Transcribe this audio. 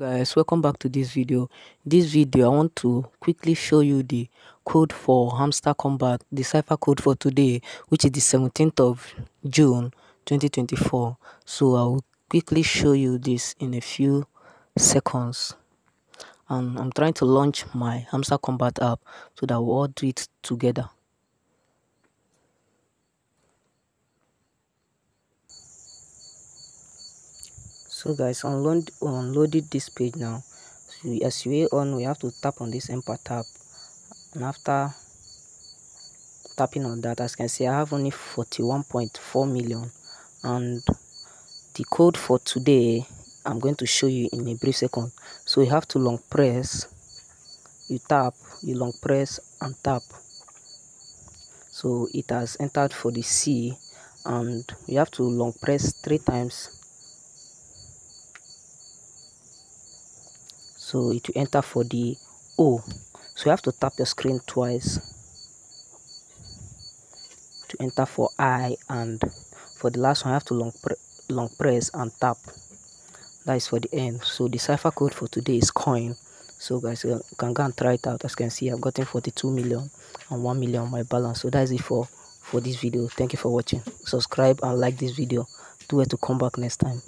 Guys, welcome back to this video. I want to quickly show you the code for Hamster Kombat, the cipher code for today, which is the 17th of June 2024. So I will quickly show you this in a few seconds. And I'm trying to launch my Hamster Kombat app so that we'll all do it together. So guys, unloaded this page now. So as you on, we have to tap on this enter tab, and after tapping on that, as you can see, I have only 41.4 million, and the code for today I'm going to show you in a brief second. So you have to long press, you tap, you long press and tap. So it has entered for the C, and you have to long press 3 times. So it will enter for the O. So you have to tap your screen twice to enter for I, and for the last one you have to long press and tap. That is for the end. So the cipher code for today is coin. So guys, you can go and try it out. As you can see, I've gotten 42 million and 1 million on my balance. So that is it for this video. Thank you for watching. Subscribe and like this video. Do it to come back next time.